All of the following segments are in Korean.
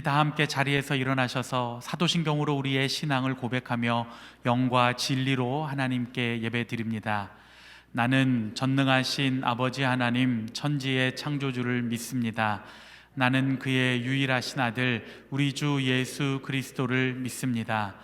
다 함께 자리에서 일어나셔서 사도신경으로 우리의 신앙을 고백하며 영과 진리로 하나님께 예배드립니다. 나는 전능하신 아버지 하나님 천지의 창조주를 믿습니다. 나는 그의 유일하신 아들 우리 주 예수 그리스도를 믿습니다.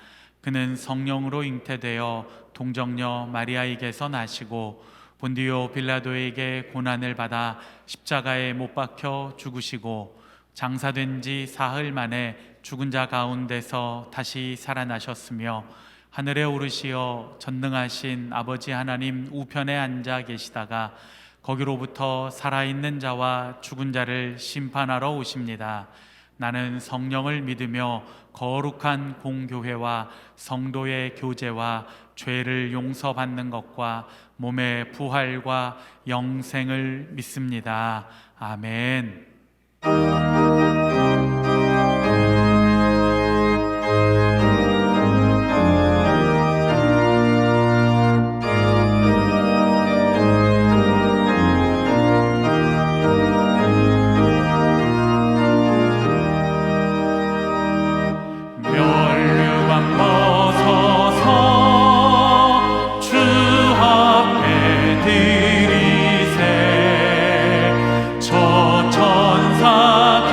그는 성령으로 잉태되어 동정녀 마리아에게서 나시고 본디오 빌라도에게 고난을 받아 십자가에 못 박혀 죽으시고 장사된 지 사흘 만에 죽은 자 가운데서 다시 살아나셨으며 하늘에 오르시어 전능하신 아버지 하나님 우편에 앉아 계시다가 거기로부터 살아있는 자와 죽은 자를 심판하러 오십니다. 나는 성령을 믿으며 거룩한 공교회와 성도의 교제와 죄를 용서받는 것과 몸의 부활과 영생을 믿습니다. 아멘. 천사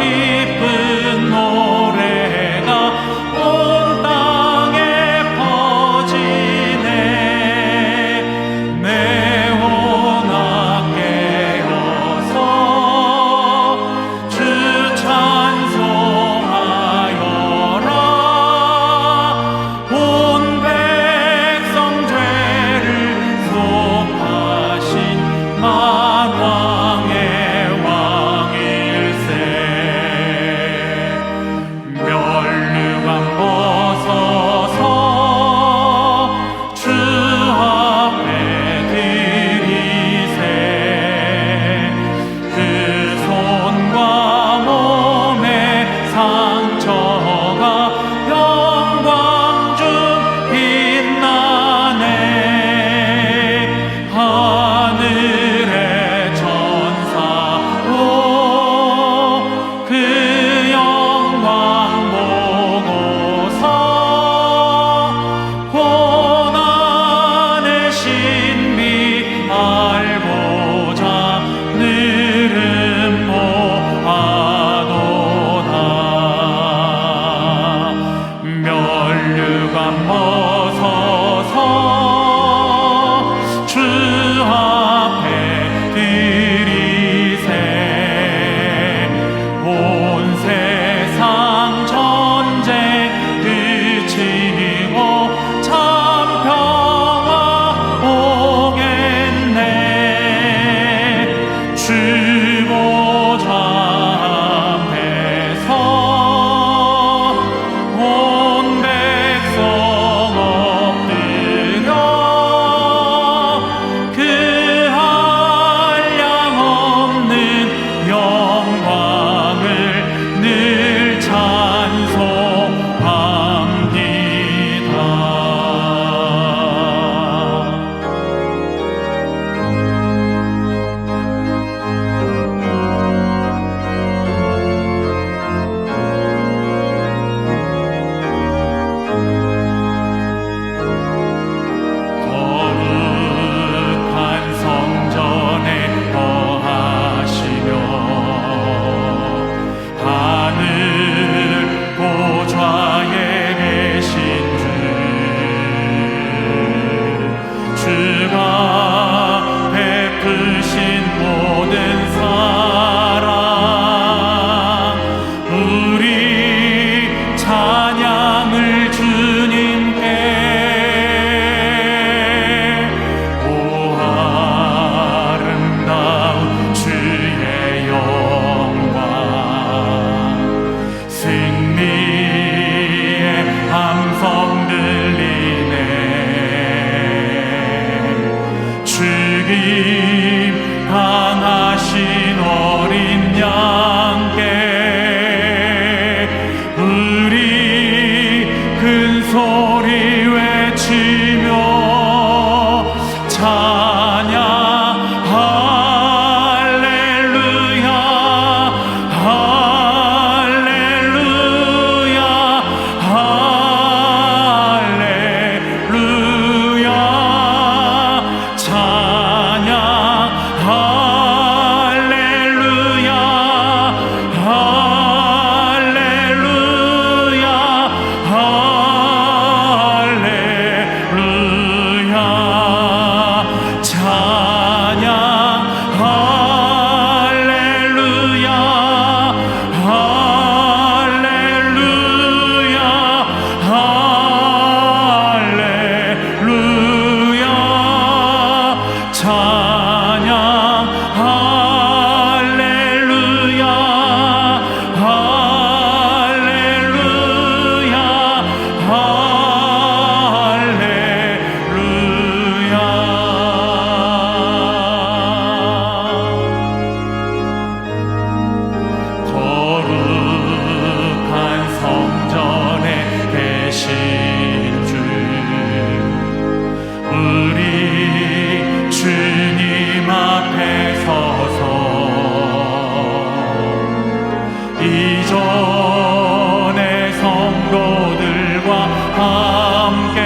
함께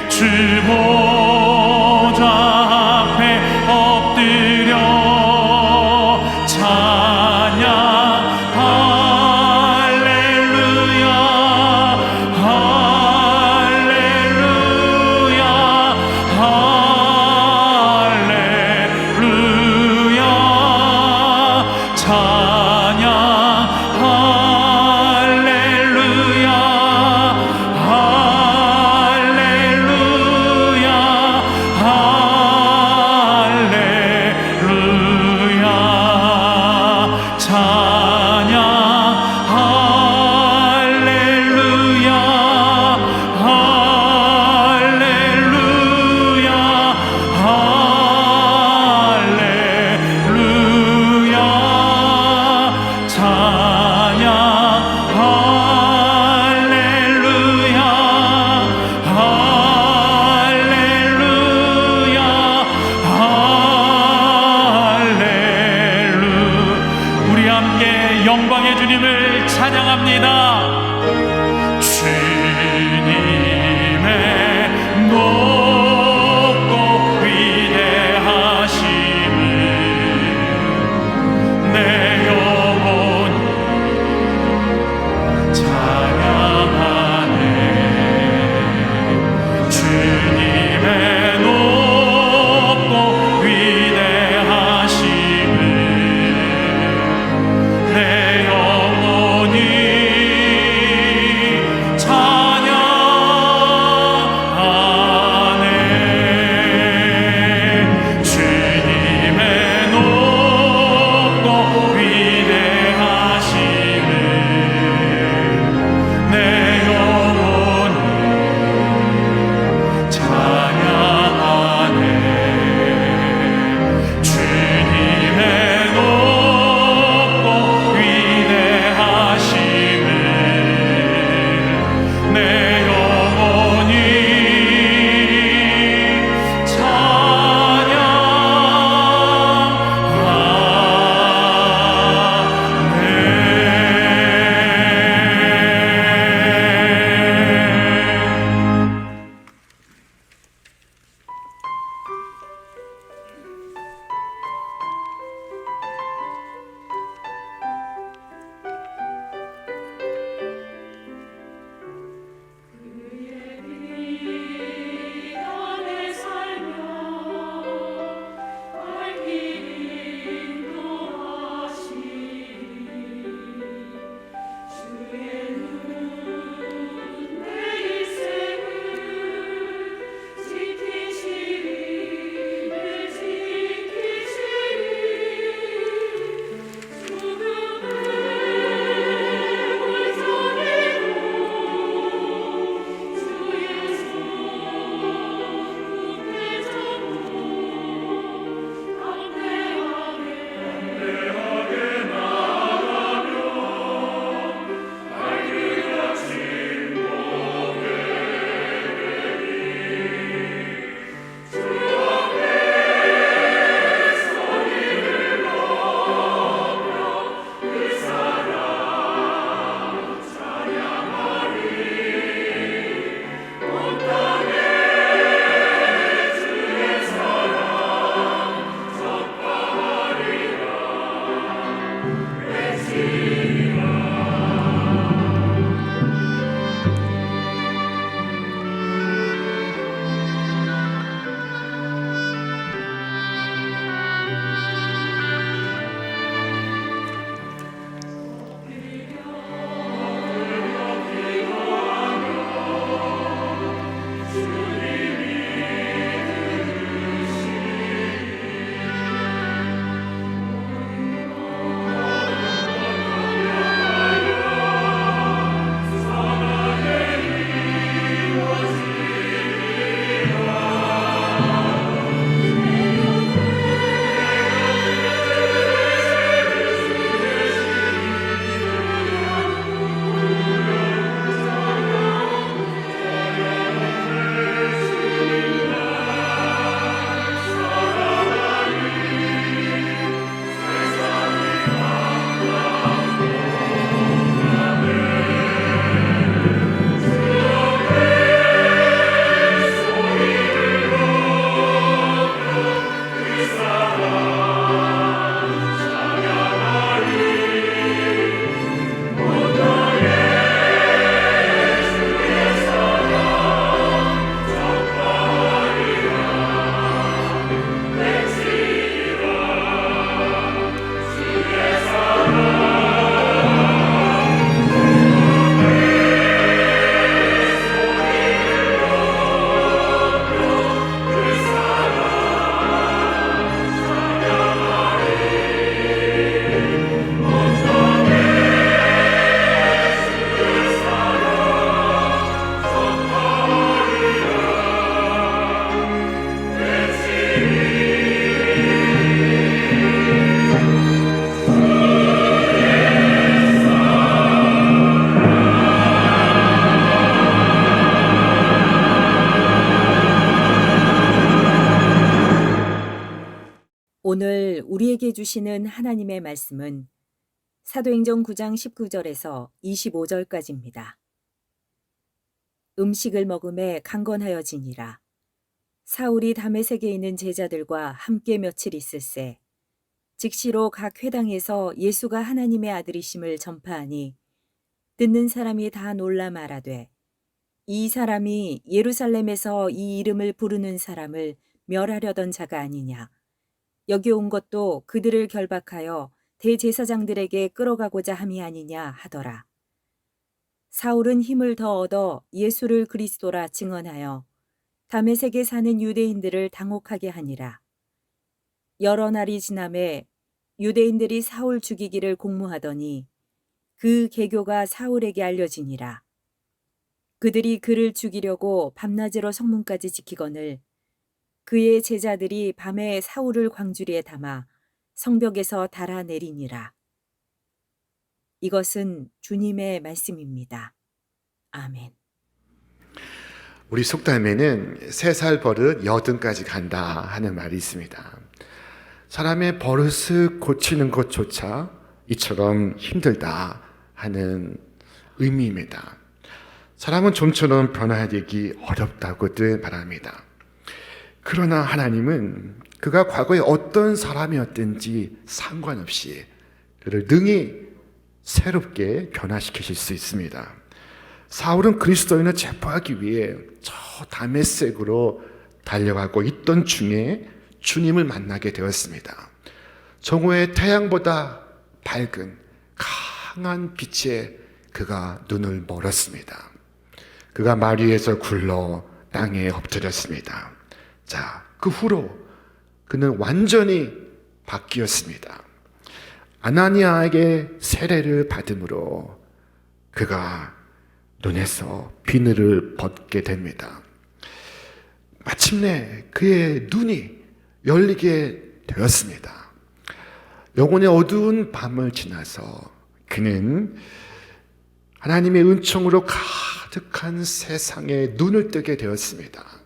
주 보좌 앞에 엎드려 찬양 할렐루야 할렐루야 할렐루야 찬양 할렐루야 할렐루야 오늘 우리에게 주시는 하나님의 말씀은 사도행전 9장 19절에서 25절까지입니다. 음식을 먹음에 강건하여지니라. 사울이 다메섹에 있는 제자들과 함께 며칠 있을새 즉시로 각 회당에서 예수가 하나님의 아들이심을 전파하니 듣는 사람이 다 놀라 말하되 이 사람이 예루살렘에서 이 이름을 부르는 사람을 멸하려던 자가 아니냐. 여기 온 것도 그들을 결박하여 대제사장들에게 끌어가고자 함이 아니냐 하더라. 사울은 힘을 더 얻어 예수를 그리스도라 증언하여 다메섹에 사는 유대인들을 당혹하게 하니라. 여러 날이 지남에 유대인들이 사울 죽이기를 공모하더니 그 계교가 사울에게 알려지니라. 그들이 그를 죽이려고 밤낮으로 성문까지 지키거늘 그의 제자들이 밤에 사울을 광주리에 담아 성벽에서 달아내리니라. 이것은 주님의 말씀입니다. 아멘. 우리 속담에는 3살 버릇 80까지 간다 하는 말이 있습니다. 사람의 버릇을 고치는 것조차 이처럼 힘들다 하는 의미입니다. 사람은 좀처럼 변화되기 어렵다고들 말합니다. 그러나 하나님은 그가 과거에 어떤 사람이었든지 상관없이 그를 능히 새롭게 변화시키실 수 있습니다. 사울은 그리스도인을 체포하기 위해 저 다메섹으로 달려가고 있던 중에 주님을 만나게 되었습니다. 정오의 태양보다 밝은 강한 빛에 그가 눈을 멀었습니다. 그가 말 위에서 굴러 땅에 엎드렸습니다. 자, 그 후로 그는 완전히 바뀌었습니다. 아나니아에게 세례를 받음으로 그가 눈에서 비늘을 벗게 됩니다. 마침내 그의 눈이 열리게 되었습니다. 영혼의 어두운 밤을 지나서 그는 하나님의 은총으로 가득한 세상에 눈을 뜨게 되었습니다.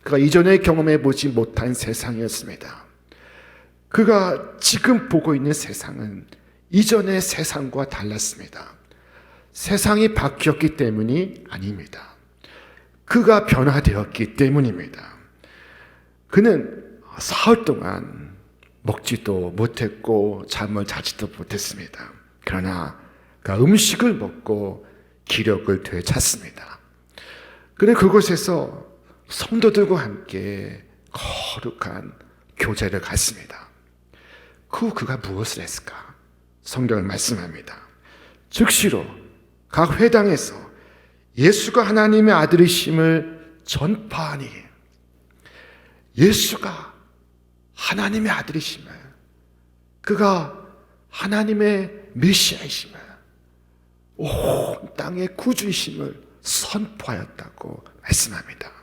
그가 이전에 경험해 보지 못한 세상이었습니다. 그가 지금 보고 있는 세상은 이전의 세상과 달랐습니다. 세상이 바뀌었기 때문이 아닙니다. 그가 변화되었기 때문입니다. 그는 사흘 동안 먹지도 못했고 잠을 자지도 못했습니다. 그러나 그가 음식을 먹고 기력을 되찾습니다. 그는 그곳에서 성도들과 함께 거룩한 교제를 갖습니다. 그 후 그가 무엇을 했을까? 성경은 말씀합니다. 즉시로 각 회당에서 예수가 하나님의 아들이심을 전파하니, 예수가 하나님의 아들이심을, 그가 하나님의 메시아이심을, 온 땅의 구주이심을 선포하였다고 말씀합니다.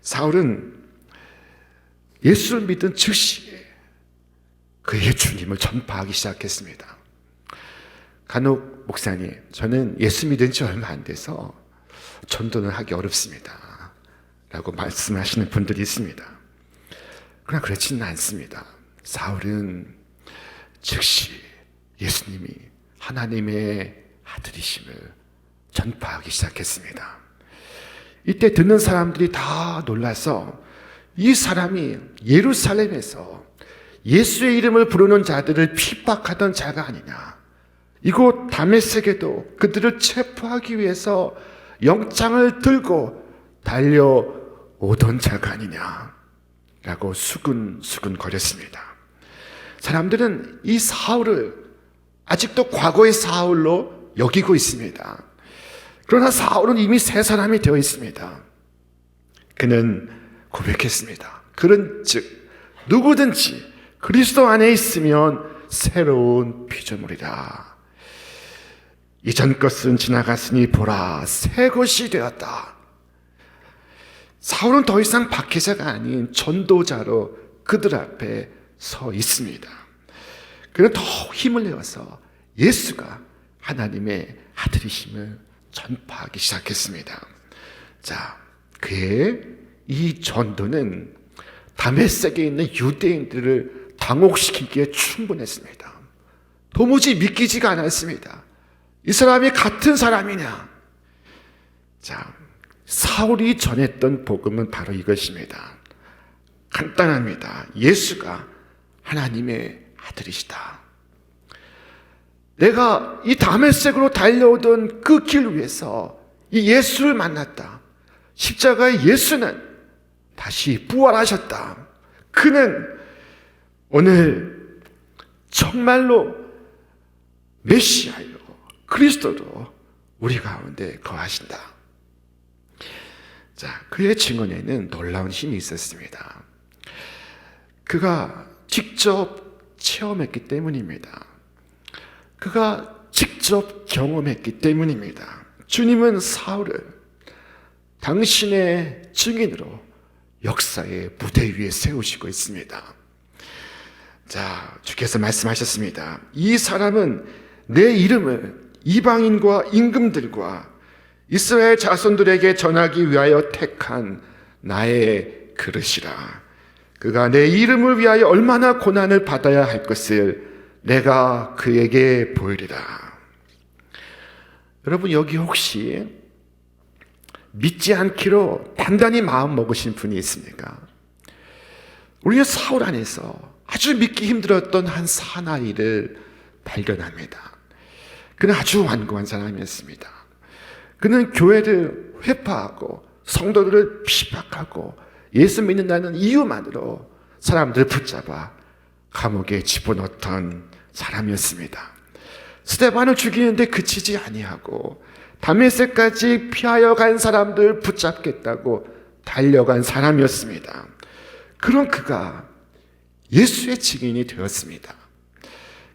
사울은 예수를 믿은 즉시에 그의 주님을 전파하기 시작했습니다. 간혹 목사님, 저는 예수 믿은 지 얼마 안 돼서 전도는 하기 어렵습니다 라고 말씀하시는 분들이 있습니다. 그러나 그렇지는 않습니다. 사울은 즉시 예수님이 하나님의 아들이심을 전파하기 시작했습니다. 이때 듣는 사람들이 다 놀라서 이 사람이 예루살렘에서 예수의 이름을 부르는 자들을 핍박하던 자가 아니냐, 이곳 다메섹에도 그들을 체포하기 위해서 영장을 들고 달려오던 자가 아니냐라고 수근수근 거렸습니다. 사람들은 이 사울을 아직도 과거의 사울로 여기고 있습니다. 그러나 사울은 이미 새 사람이 되어 있습니다. 그는 고백했습니다. 그런즉 누구든지 그리스도 안에 있으면 새로운 피조물이라. 이전 것은 지나갔으니 보라, 새 것이 되었다. 사울은 더 이상 박해자가 아닌 전도자로 그들 앞에 서 있습니다. 그는 더 힘을 내어서 예수가 하나님의 아들이심을 전파하기 시작했습니다. 자, 그의 이 전도는 다메섹에 있는 유대인들을 당혹시키기에 충분했습니다. 도무지 믿기지가 않았습니다. 이 사람이 같은 사람이냐? 자, 사울이 전했던 복음은 바로 이것입니다. 간단합니다. 예수가 하나님의 아들이시다. 내가 이 다메섹으로 달려오던 그 길 위에서 이 예수를 만났다. 십자가의 예수는 다시 부활하셨다. 그는 오늘 정말로 메시아요, 그리스도로 우리 가운데 거하신다. 자, 그의 증언에는 놀라운 힘이 있었습니다. 그가 직접 체험했기 때문입니다. 그가 직접 경험했기 때문입니다. 주님은 사울을 당신의 증인으로 역사의 무대 위에 세우시고 있습니다. 자, 주께서 말씀하셨습니다. 이 사람은 내 이름을 이방인과 임금들과 이스라엘 자손들에게 전하기 위하여 택한 나의 그릇이라. 그가 내 이름을 위하여 얼마나 고난을 받아야 할 것을 내가 그에게 보이리라. 여러분, 여기 혹시 믿지 않기로 단단히 마음 먹으신 분이 있습니까? 우리는 사울 안에서 아주 믿기 힘들었던 한 사나이를 발견합니다. 그는 아주 완고한 사람이었습니다. 그는 교회를 회파하고 성도들을 핍박하고 예수 믿는다는 이유만으로 사람들을 붙잡아 감옥에 집어넣던 사람이었습니다. 스데반을 죽이는데 그치지 아니하고 다메섹까지 피하여 간 사람들 붙잡겠다고 달려간 사람이었습니다. 그런 그가 예수의 증인이 되었습니다.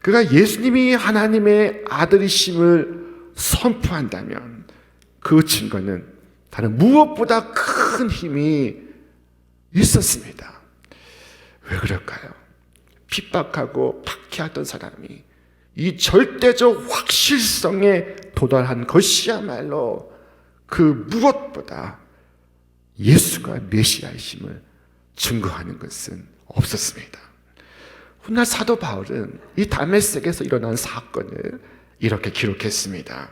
그가 예수님이 하나님의 아들이심을 선포한다면 그 증거는 다른 무엇보다 큰 힘이 있었습니다. 왜 그럴까요? 핍박하고 박해하던 사람이 이 절대적 확실성에 도달한 것이야말로 그 무엇보다 예수가 메시아이심을 증거하는 것은 없었습니다. 훗날 사도 바울은 이 다메섹에서 일어난 사건을 이렇게 기록했습니다.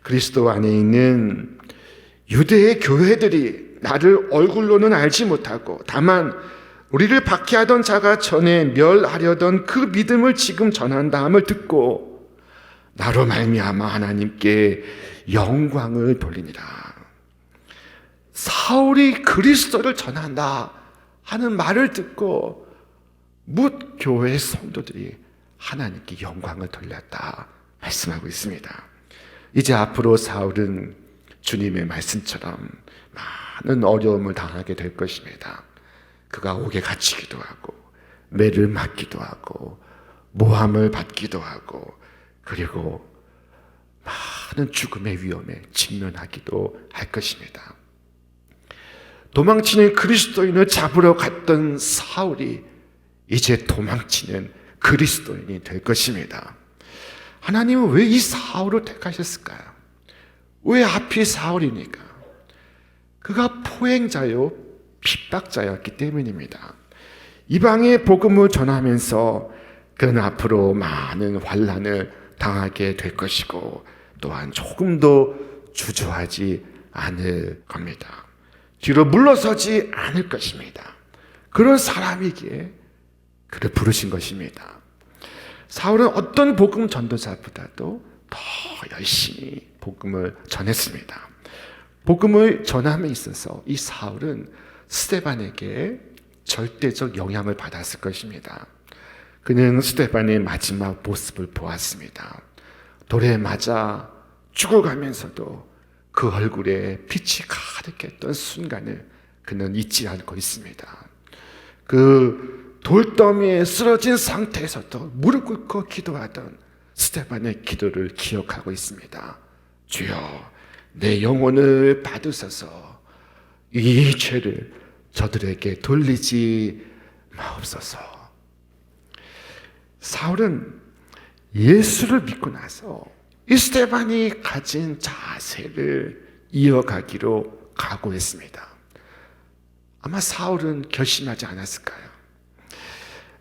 그리스도 안에 있는 유대의 교회들이 나를 얼굴로는 알지 못하고 다만 우리를 박해하던 자가 전에 멸하려던 그 믿음을 지금 전한다함을 듣고 나로 말미암아 하나님께 영광을 돌리니라. 사울이 그리스도를 전한다 하는 말을 듣고 뭇 교회의 성도들이 하나님께 영광을 돌렸다 말씀하고 있습니다. 이제 앞으로 사울은 주님의 말씀처럼 많은 어려움을 당하게 될 것입니다. 그가 옥에 갇히기도 하고 매를 맞기도 하고 모함을 받기도 하고 그리고 많은 죽음의 위험에 직면하기도 할 것입니다. 도망치는 그리스도인을 잡으러 갔던 사울이 이제 도망치는 그리스도인이 될 것입니다. 하나님은 왜 이 사울을 택하셨을까요? 왜 하필 사울입니까? 그가 포행자요 핍박자였기 때문입니다. 이방의 복음을 전하면서 그는 앞으로 많은 환난을 당하게 될 것이고 또한 조금도 주저하지 않을 겁니다. 뒤로 물러서지 않을 것입니다. 그런 사람이기에 그를 부르신 것입니다. 사울은 어떤 복음 전도자보다도 더 열심히 복음을 전했습니다. 복음을 전함에 있어서 이 사울은 스데반에게 절대적 영향을 받았을 것입니다. 그는 스데반의 마지막 모습을 보았습니다. 돌에 맞아 죽어가면서도 그 얼굴에 빛이 가득했던 순간을 그는 잊지 않고 있습니다. 그 돌더미에 쓰러진 상태에서도 무릎 꿇고 기도하던 스데반의 기도를 기억하고 있습니다. 주여, 내 영혼을 받으소서. 이 죄를 저들에게 돌리지 마옵소서. 사울은 예수를 믿고 나서 이 스데반이 가진 자세를 이어가기로 각오했습니다. 아마 사울은 결심하지 않았을까요?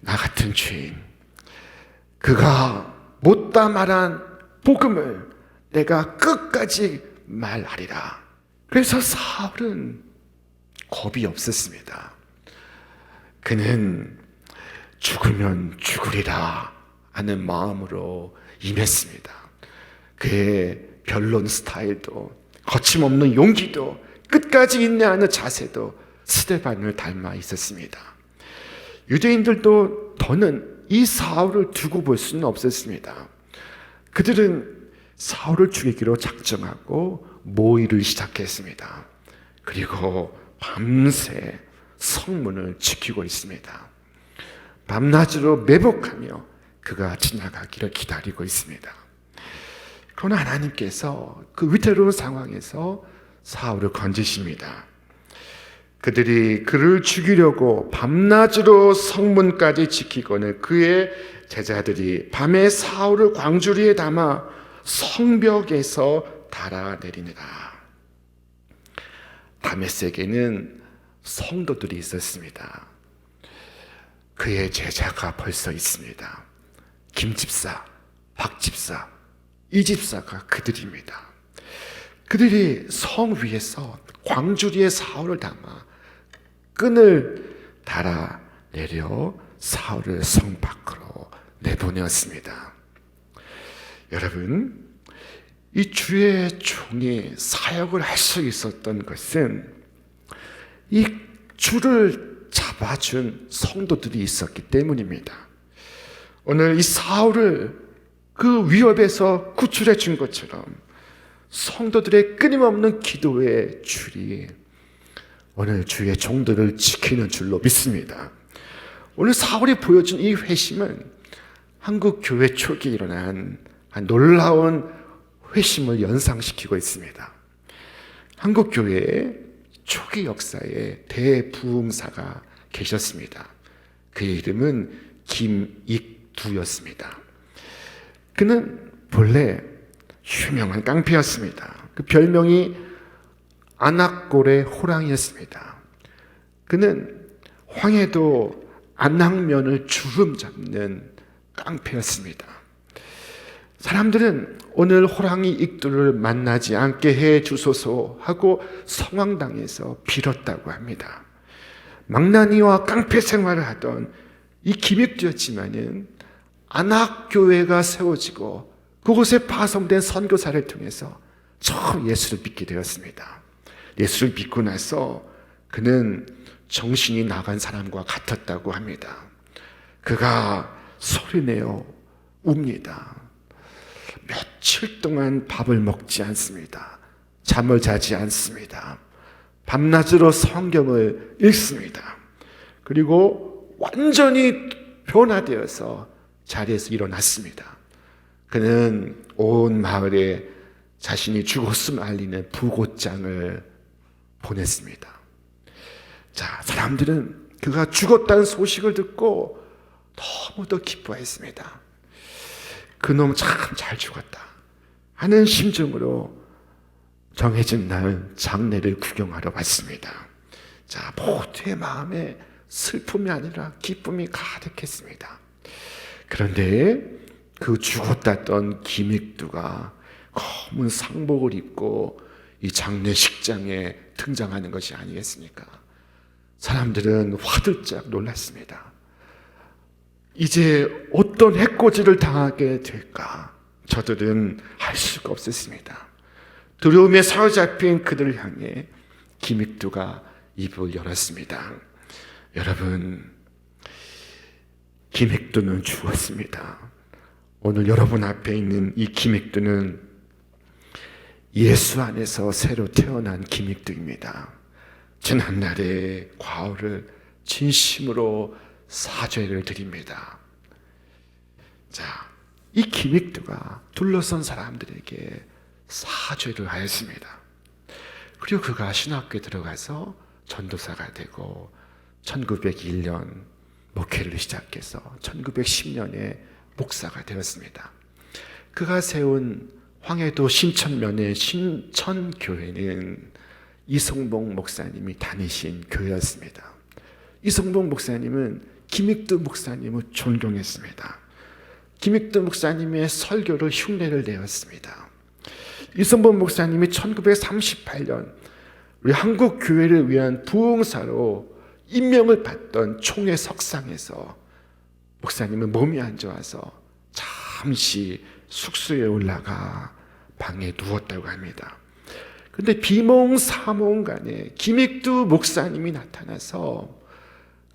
나 같은 죄인, 그가 못다 말한 복음을 내가 끝까지 말하리라. 그래서 사울은 겁이 없었습니다. 그는 죽으면 죽으리라 하는 마음으로 임했습니다. 그의 변론 스타일도, 거침없는 용기도, 끝까지 인내하는 자세도 스데반을 닮아 있었습니다. 유대인들도 더는 이 사울을 두고 볼 수는 없었습니다. 그들은 사울을 죽이기로 작정하고 모의를 시작했습니다. 그리고 밤새 성문을 지키고 있습니다. 밤낮으로 매복하며 그가 지나가기를 기다리고 있습니다. 그러나 하나님께서 그 위태로운 상황에서 사울을 건지십니다. 그들이 그를 죽이려고 밤낮으로 성문까지 지키고는 그의 제자들이 밤에 사울을 광주리에 담아 성벽에서 달아내리니라. 다메섹에는 성도들이 있었습니다. 그의 제자가 벌써 있습니다. 김집사, 박집사, 이집사가 그들입니다. 그들이 성 위에서 광주리에 사울을 담아 끈을 달아내려 사울을 성 밖으로 내보내었습니다. 여러분, 이 주의 종이 사역을 할 수 있었던 것은 이 주를 잡아준 성도들이 있었기 때문입니다. 오늘 이 사울을 그 위협에서 구출해 준 것처럼 성도들의 끊임없는 기도의 줄이 오늘 주의 종들을 지키는 줄로 믿습니다. 오늘 사울이 보여준 이 회심은 한국 교회 초기에 일어난 놀라운 회심을 연상시키고 있습니다. 한국 교회의 초기 역사에 대부흥사가 계셨습니다. 그의 이름은 김익두였습니다. 그는 본래 유명한 깡패였습니다. 그 별명이 안악골의 호랑이였습니다. 그는 황해도 안악면을 주름 잡는 깡패였습니다. 사람들은 오늘 호랑이 익두를 만나지 않게 해 주소서 하고 성황당에서 빌었다고 합니다. 망나니와 깡패 생활을 하던 이 김익두였지만은 안악교회가 세워지고 그곳에 파송된 선교사를 통해서 처음 예수를 믿게 되었습니다. 예수를 믿고 나서 그는 정신이 나간 사람과 같았다고 합니다. 그가 소리내어 웁니다. 며칠 동안 밥을 먹지 않습니다. 잠을 자지 않습니다. 밤낮으로 성경을 읽습니다. 그리고 완전히 변화되어서 자리에서 일어났습니다. 그는 온 마을에 자신이 죽었음을 알리는 부고장을 보냈습니다. 자, 사람들은 그가 죽었다는 소식을 듣고 너무도 기뻐했습니다. 그놈 참 잘 죽었다 하는 심정으로 정해진 날 장례를 구경하러 왔습니다. 자, 모두의 마음에 슬픔이 아니라 기쁨이 가득했습니다. 그런데 그 죽었다던 김익두가 검은 상복을 입고 이 장례식장에 등장하는 것이 아니겠습니까? 사람들은 화들짝 놀랐습니다. 이제 어떤 해코지를 당하게 될까? 저들은 알 수가 없었습니다. 두려움에 사로잡힌 그들을 향해 김익두가 입을 열었습니다. 여러분, 김익두는 죽었습니다. 오늘 여러분 앞에 있는 이 김익두는 예수 안에서 새로 태어난 김익두입니다. 지난날의 과오를 진심으로 사죄를 드립니다. 자, 이 김익두가 둘러선 사람들에게 사죄를 하였습니다. 그리고 그가 신학교에 들어가서 전도사가 되고 1901년 목회를 시작해서 1910년에 목사가 되었습니다. 그가 세운 황해도 신천면의 신천교회는 이성봉 목사님이 다니신 교회였습니다. 이성봉 목사님은 김익두 목사님을 존경했습니다. 김익두 목사님의 설교를 흉내를 내었습니다. 이성봉 목사님이 1938년 우리 한국 교회를 위한 부흥사로 임명을 받던 총회 석상에서 목사님은 몸이 안 좋아서 잠시 숙소에 올라가 방에 누웠다고 합니다. 그런데 비몽사몽간에 김익두 목사님이 나타나서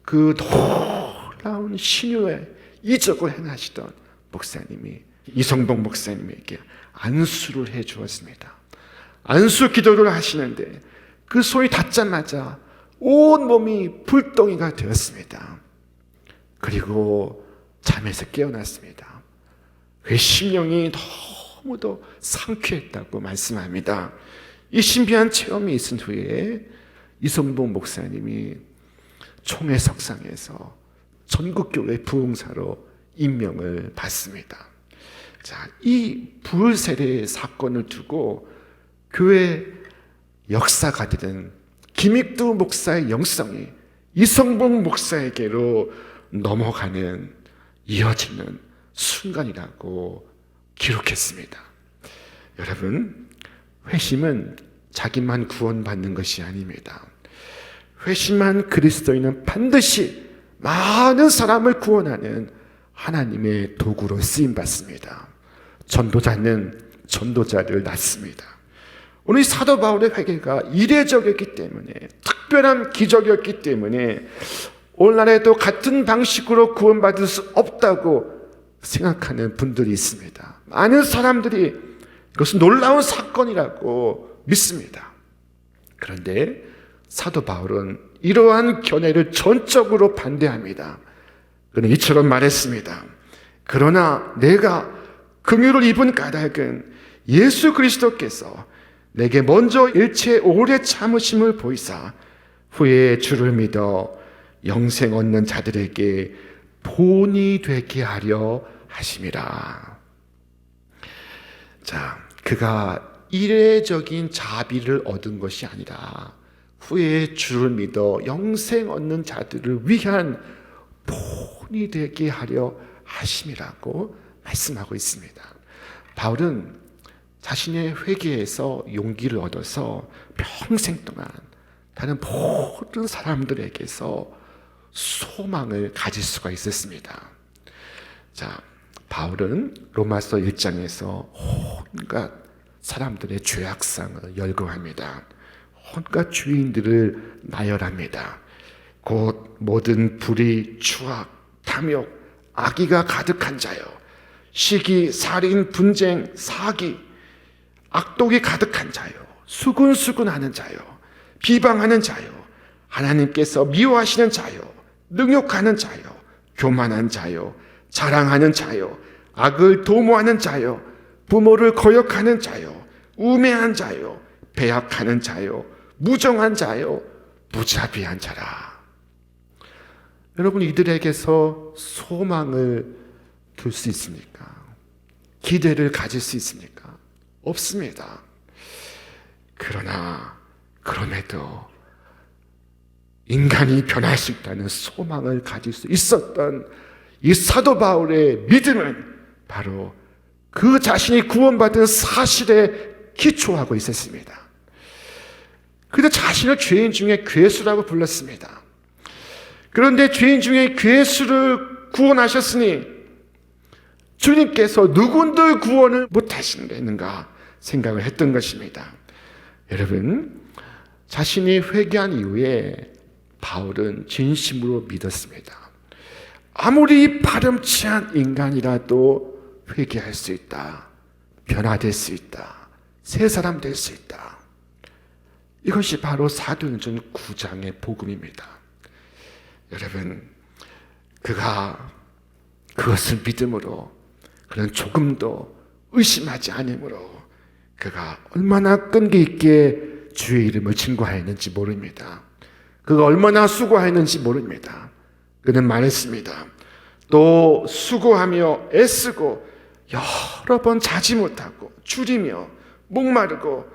그 놀라운 신유의 이적을 행하시던 목사님이 이성봉 목사님에게 안수를 해 주었습니다. 안수 기도를 하시는데 그 소리 닿자마자 온 몸이 불덩이가 되었습니다. 그리고 잠에서 깨어났습니다. 그 심령이 너무도 상쾌했다고 말씀합니다. 이 신비한 체험이 있은 후에 이성봉 목사님이 총회 석상에서 전국교회 부흥사로 임명을 받습니다. 자, 이 불세례 사건을 두고 교회 역사가들은 김익두 목사의 영성이 이성봉 목사에게로 넘어가는, 이어지는 순간이라고 기록했습니다. 여러분, 회심은 자기만 구원받는 것이 아닙니다. 회심한 그리스도인은 반드시 많은 사람을 구원하는 하나님의 도구로 쓰임받습니다. 전도자는 전도자를 낳습니다. 오늘 사도 바울의 회개가 이례적이었기 때문에, 특별한 기적이었기 때문에 오늘날에도 같은 방식으로 구원받을 수 없다고 생각하는 분들이 있습니다. 많은 사람들이 이것은 놀라운 사건이라고 믿습니다. 그런데 사도 바울은 이러한 견해를 전적으로 반대합니다. 그는 이처럼 말했습니다. 그러나 내가 긍휼을 입은 까닭은 예수 그리스도께서 내게 먼저 일체 오래 참으심을 보이사 후에 주를 믿어 영생 얻는 자들에게 본이 되게 하려 하심이라. 자, 그가 이례적인 자비를 얻은 것이 아니라 후에 주를 믿어 영생 얻는 자들을 위한 본이 되게 하려 하심이라고 말씀하고 있습니다. 바울은 자신의 회개에서 용기를 얻어서 평생 동안 다른 모든 사람들에게서 소망을 가질 수가 있었습니다. 자, 바울은 로마서 1장에서 온갖 사람들의 죄악상을 열거합니다. 온갖 주인들을 나열합니다. 곧 모든 불의, 추악, 탐욕, 악의가 가득한 자요, 시기, 살인, 분쟁, 사기, 악독이 가득한 자요, 수군수군하는 자요, 비방하는 자요, 하나님께서 미워하시는 자요, 능욕하는 자요, 교만한 자요, 자랑하는 자요, 악을 도모하는 자요, 부모를 거역하는 자요, 우매한 자요, 배약하는 자요, 무정한 자요, 무자비한 자라. 여러분, 이들에게서 소망을 둘 수 있습니까? 기대를 가질 수 있습니까? 없습니다. 그러나 그럼에도 인간이 변할 수 있다는 소망을 가질 수 있었던 이 사도 바울의 믿음은 바로 그 자신이 구원받은 사실에 기초하고 있었습니다. 그도 자신을 죄인 중에 괴수라고 불렀습니다. 그런데 죄인 중에 괴수를 구원하셨으니 주님께서 누군들 구원을 못하시는가 생각을 했던 것입니다. 여러분, 자신이 회개한 이후에 바울은 진심으로 믿었습니다. 아무리 파렴치 한 인간이라도 회개할 수 있다, 변화될 수 있다, 새 사람 될 수 있다. 이것이 바로 사도행전 9장의 복음입니다. 여러분, 그가 그것을 믿음으로, 그는 조금도 의심하지 않으므로 그가 얼마나 끈기 있게 주의 이름을 증거하였는지 모릅니다. 그가 얼마나 수고하였는지 모릅니다. 그는 말했습니다. 또 수고하며 애쓰고 여러 번 자지 못하고 줄이며 목마르고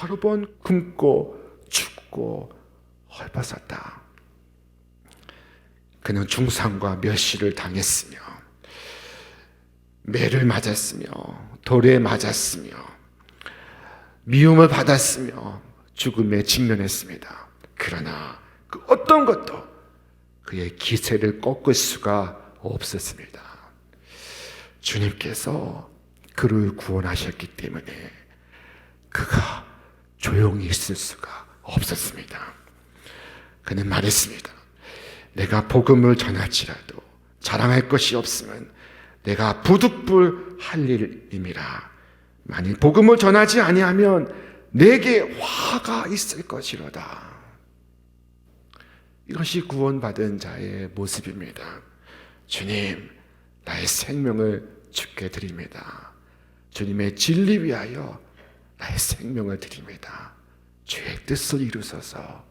여러 번 굶고 춥고 헐벗었다. 그는 중상과 멸시를 당했으며 매를 맞았으며 돌에 맞았으며 미움을 받았으며 죽음에 직면했습니다. 그러나 그 어떤 것도 그의 기세를 꺾을 수가 없었습니다. 주님께서 그를 구원하셨기 때문에 그가 조용히 있을 수가 없었습니다. 그는 말했습니다. 내가 복음을 전할지라도 자랑할 것이 없으면 내가 부득불 할 일임이라. 만일 복음을 전하지 아니하면 내게 화가 있을 것이로다. 이것이 구원받은 자의 모습입니다. 주님, 나의 생명을 주께 드립니다. 주님의 진리 위하여 나의 생명을 드립니다. 주의 뜻을 이루소서.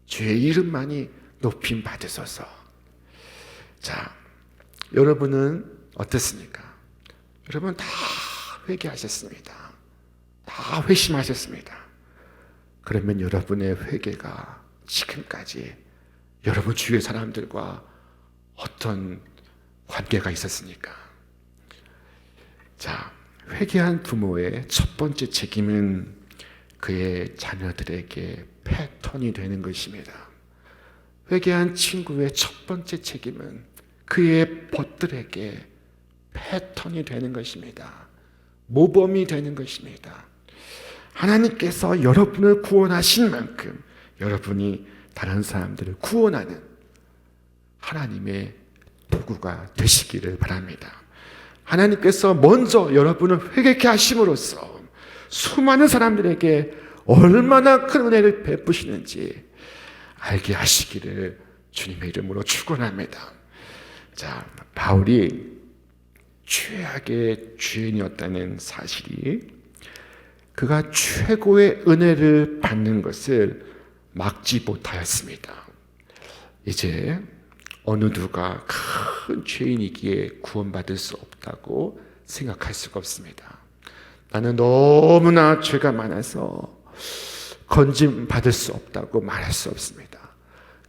주의 이름만이 높임 받으소서. 자, 여러분은 어떻습니까? 여러분 다 회개하셨습니다. 다 회심하셨습니다. 그러면 여러분의 회개가 지금까지 여러분 주위의 사람들과 어떤 관계가 있었습니까? 자, 회개한 부모의 첫 번째 책임은 그의 자녀들에게 패턴이 되는 것입니다. 회개한 친구의 첫 번째 책임은 그의 벗들에게 패턴이 되는 것입니다. 모범이 되는 것입니다. 하나님께서 여러분을 구원하신 만큼 여러분이 다른 사람들을 구원하는 하나님의 도구가 되시기를 바랍니다. 하나님께서 먼저 여러분을 회개케 하심으로써 수많은 사람들에게 얼마나 큰 은혜를 베푸시는지 알게 하시기를 주님의 이름으로 축원합니다. 자, 바울이 최악의 죄인이었다는 사실이 그가 최고의 은혜를 받는 것을 막지 못하였습니다. 이제 어느 누가 큰 죄인이기에 구원받을 수 없다고 생각할 수가 없습니다. 나는 너무나 죄가 많아서 건짐 받을 수 없다고 말할 수 없습니다.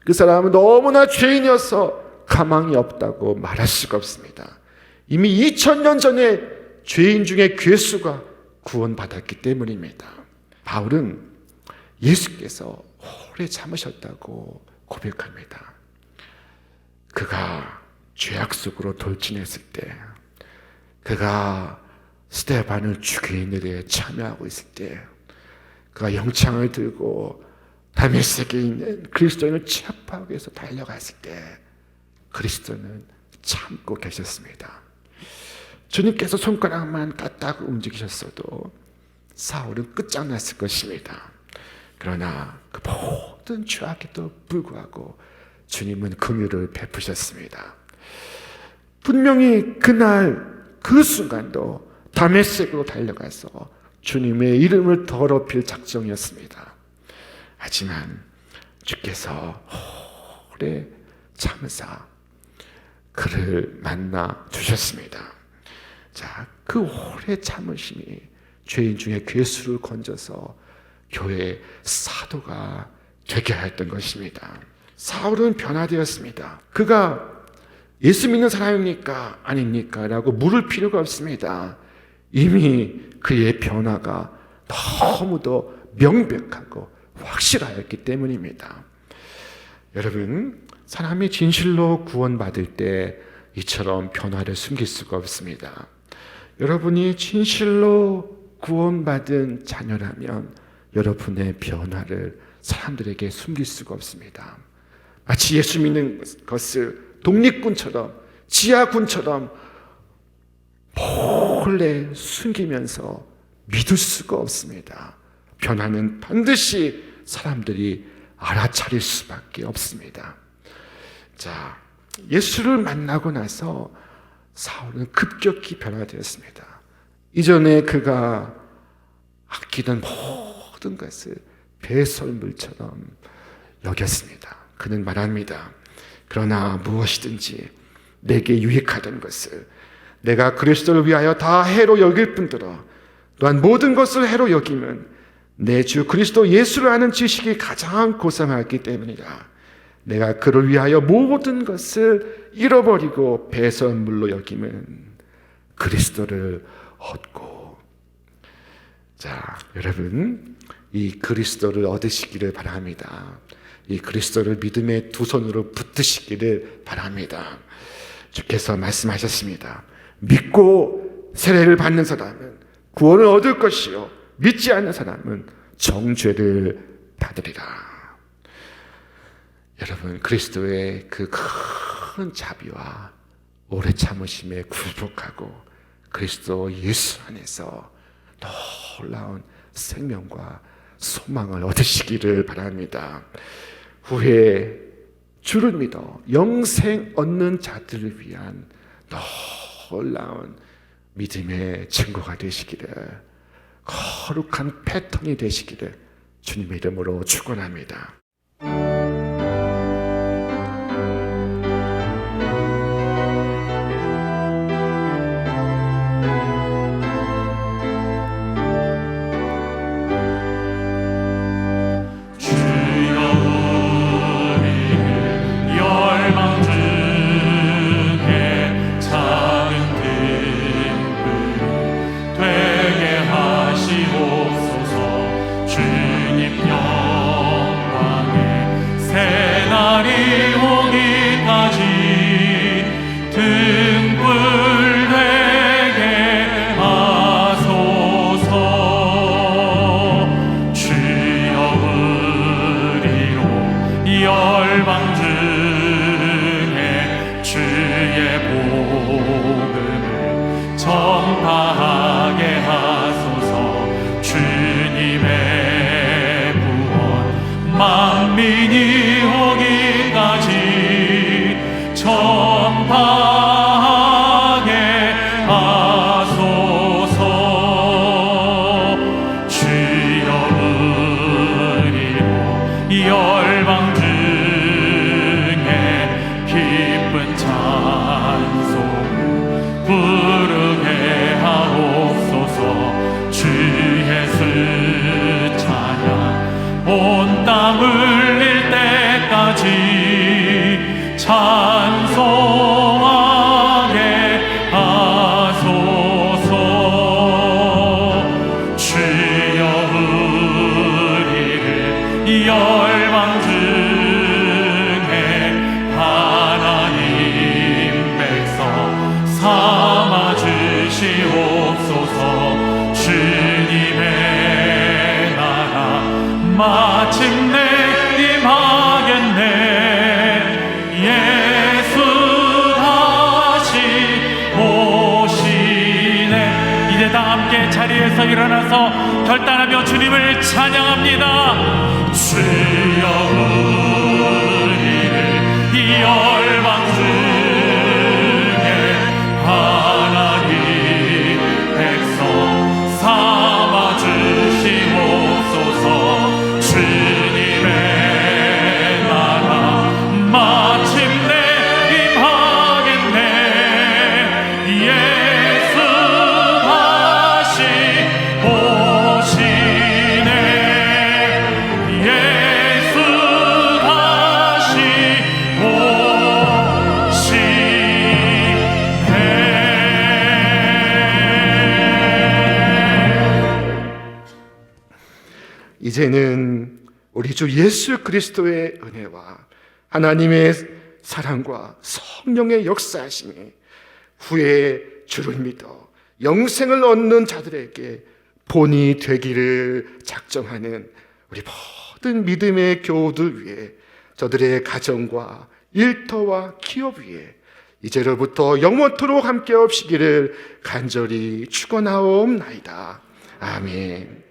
그 사람은 너무나 죄인이어서 가망이 없다고 말할 수가 없습니다. 이미 2000년 전에 죄인 중에 괴수가 구원받았기 때문입니다. 바울은 예수께서 오래 참으셨다고 고백합니다. 그가 죄악 속으로 돌진했을 때, 그가 스데반을 죽이는 일에 참여하고 있을 때, 그가 영창을 들고 다메섹에 있는 그리스도인을 체포하기 위해서 달려갔을 때 그리스도는 참고 계셨습니다. 주님께서 손가락만 까딱 움직이셨어도 사울은 끝장났을 것입니다. 그러나 그 모든 죄악에도 불구하고 주님은 긍휼을 베푸셨습니다. 분명히 그날 그 순간도 다메섹으로 달려가서 주님의 이름을 더럽힐 작정이었습니다. 하지만 주께서 오래 참으사 그를 만나 주셨습니다. 자, 그 오래 참으심이 죄인 중에 괴수를 건져서 교회의 사도가 되게 하였던 것입니다. 사울은 변화되었습니다. 그가 예수 믿는 사람입니까? 아닙니까? 라고 물을 필요가 없습니다. 이미 그의 변화가 너무도 명백하고 확실하였기 때문입니다. 여러분, 사람이 진실로 구원받을 때 이처럼 변화를 숨길 수가 없습니다. 여러분이 진실로 구원받은 자녀라면 여러분의 변화를 사람들에게 숨길 수가 없습니다. 마치 예수 믿는 것을 독립군처럼 지하군처럼 몰래 숨기면서 믿을 수가 없습니다. 변화는 반드시 사람들이 알아차릴 수밖에 없습니다. 자, 예수를 만나고 나서 사울은 급격히 변화되었습니다. 이전에 그가 아끼던 모든 것을 배설물처럼 여겼습니다. 그는 말합니다. 그러나 무엇이든지 내게 유익하던 것을 내가 그리스도를 위하여 다 해로 여길 뿐더러 또한 모든 것을 해로 여기면 내 주 그리스도 예수를 아는 지식이 가장 고상하기 때문이다. 내가 그를 위하여 모든 것을 잃어버리고 배설물로 여김은 그리스도를 얻고. 자, 여러분, 이 그리스도를 얻으시기를 바랍니다. 이 그리스도를 믿음의 두 손으로 붙드시기를 바랍니다. 주께서 말씀하셨습니다. 믿고 세례를 받는 사람은 구원을 얻을 것이요 믿지 않는 사람은 정죄를 받으리라. 여러분, 그리스도의 그 큰 자비와 오래 참으심에 굴복하고 그리스도 예수 안에서 놀라운 생명과 소망을 얻으시기를 바랍니다. 후에 주를 믿어 영생 얻는 자들을 위한 놀라운 믿음의 증거가 되시기를, 거룩한 패턴이 되시기를 주님의 이름으로 축원합니다. 전파하게 하소서. 주님의 구원 만민이 오기까지 전파하게 하소서. 주여 의리로 열방 중에 기쁜 찬송 부르게 하옵소서. 주 예수 찬양 온 땅 울릴 때까지 찬송하게 하소서. 주여 의리를 열방 중에 하나님 백성 삼아 주시옵소서. 주님의 나라 마침내 임하겠네. 예수 다시 오시네. 이제 다 함께 자리에서 일어나서 결단하며 주님을 찬양합니다. 주여 우리를 열방 중에 하나님 백성 삼아 주시옵소서. 주님의 나라 마침내 임하겠네. 예수 다시 오시네. 예수 다시 이제는 우리 주 예수 그리스도의 은혜와 하나님의 사랑과 성령의 역사하심이 후에 주를 믿어 영생을 얻는 자들에게 본이 되기를 작정하는 우리 모든 믿음의 교우들 위해, 저들의 가정과 일터와 기업 위에 이제로부터 영원토록 함께 없시기를 간절히 축원하옵나이다. 아멘.